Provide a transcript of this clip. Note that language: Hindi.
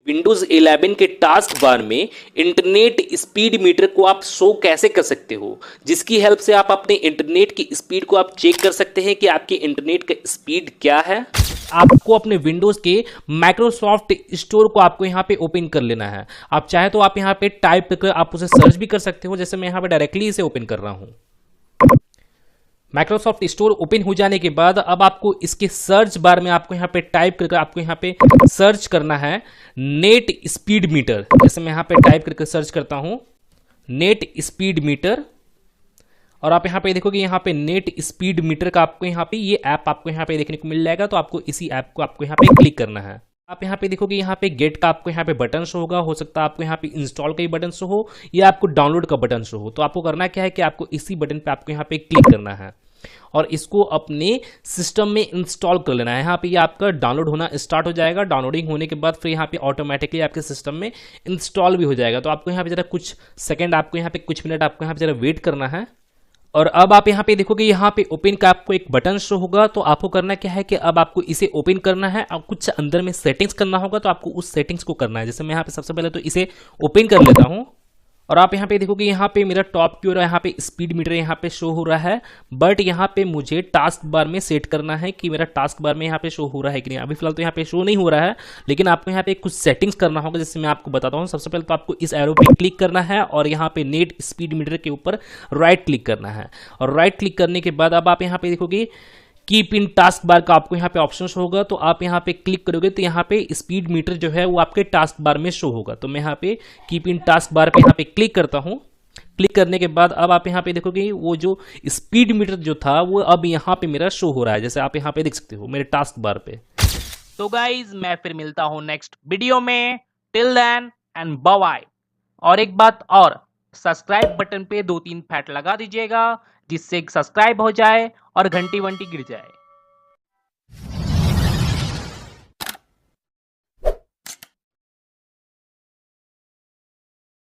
विंडोज 11 के टास्क बार में इंटरनेट स्पीड मीटर को आप शो कैसे कर सकते हो, जिसकी हेल्प से आप अपने इंटरनेट की स्पीड को आप चेक कर सकते हैं कि आपकी इंटरनेट का स्पीड क्या है। आपको अपने विंडोज के माइक्रोसॉफ्ट स्टोर को आपको यहाँ पे ओपन कर लेना है। आप चाहे तो आप यहाँ पे टाइप करके आप उसे सर्च भी कर सकते हो, जैसे मैं यहाँ पे डायरेक्टली इसे ओपन कर रहा हूँ। माइक्रोसॉफ्ट स्टोर ओपन हो जाने के बाद अब आपको इसके सर्च बार में आपको यहाँ पे टाइप करके आपको यहाँ पे सर्च करना है नेट स्पीड मीटर। जैसे मैं यहाँ पे टाइप करके सर्च करता हूँ नेट स्पीड मीटर, और आप यहाँ पे देखोगे यहाँ पे नेट स्पीड मीटर का आपको यहाँ पे ये ऐप आपको यहाँ पे देखने को मिल जाएगा। तो आपको इसी ऐप को आपको यहाँ पे क्लिक करना है। आप यहाँ पे देखोगे यहाँ पे गेट का आपको यहाँ पे बटन शो होगा, हो सकता है आपको यहाँ पे इंस्टॉल का ही बटन शो हो या आपको डाउनलोड का बटन शो हो। तो आपको करना क्या है कि आपको इसी बटन पे आपको यहाँ पे क्लिक करना है और इसको अपने सिस्टम में इंस्टॉल कर लेना है। यहाँ पे ये आपका डाउनलोड होना स्टार्ट हो जाएगा। डाउनलोडिंग होने के बाद फिर यहाँ पे ऑटोमेटिकली आपके सिस्टम में इंस्टॉल भी हो जाएगा। तो आपको यहाँ पे जरा कुछ सेकंड, आपको यहाँ पे कुछ मिनट आपको यहाँ पे जरा वेट करना है। और अब आप यहाँ पे देखोगे यहाँ पे ओपन का आपको एक बटन शो होगा। तो आपको करना क्या है कि अब आपको इसे ओपन करना है और कुछ अंदर में सेटिंग्स करना होगा। तो आपको उस सेटिंग्स को करना है। जैसे मैं यहाँ पे सबसे पहले तो इसे ओपन कर लेता हूँ और आप यहाँ पे देखोगे यहाँ पे मेरा टॉप की ओर यहाँ पे स्पीड मीटर यहाँ पे शो हो रहा है, बट यहाँ पे मुझे टास्क बार में सेट करना है कि मेरा टास्क बार में यहाँ पे शो हो रहा है कि नहीं। अभी फिलहाल तो यहाँ पे शो नहीं हो रहा है, लेकिन आपको यहाँ पे कुछ सेटिंग्स करना होगा, जैसे मैं आपको बताता हूँ। सबसे पहले तो आपको इस एरो पे क्लिक करना है और यहाँ पे नेट स्पीड मीटर के ऊपर राइट क्लिक करना है। और राइट क्लिक करने के बाद अब आप यहाँ पे देखोगे कीप इन टास्क बार का आपको यहाँ पे ऑप्शन होगा। तो आप यहाँ पे क्लिक करोगे तो यहाँ पे स्पीड मीटर जो है वो आपके टास्क बार में शो होगा। तो मैं यहाँ पे कीप इन टास्क बार पे यहाँ पे क्लिक करता हूँ। क्लिक करने के बाद अब आप यहाँ पे देखोगे वो जो स्पीड मीटर जो था वो अब यहाँ पे मेरा शो हो रहा है, जैसे आप यहाँ पे देख सकते हो मेरे टास्क बार पे। तो गाइज मैं फिर मिलता हूँ नेक्स्ट वीडियो में। Till then and bye bye. और एक बात और, सब्सक्राइब बटन पे 2-3 फैट लगा दीजिएगा जिससे सब्सक्राइब हो जाए और घंटी वंटी गिर जाए।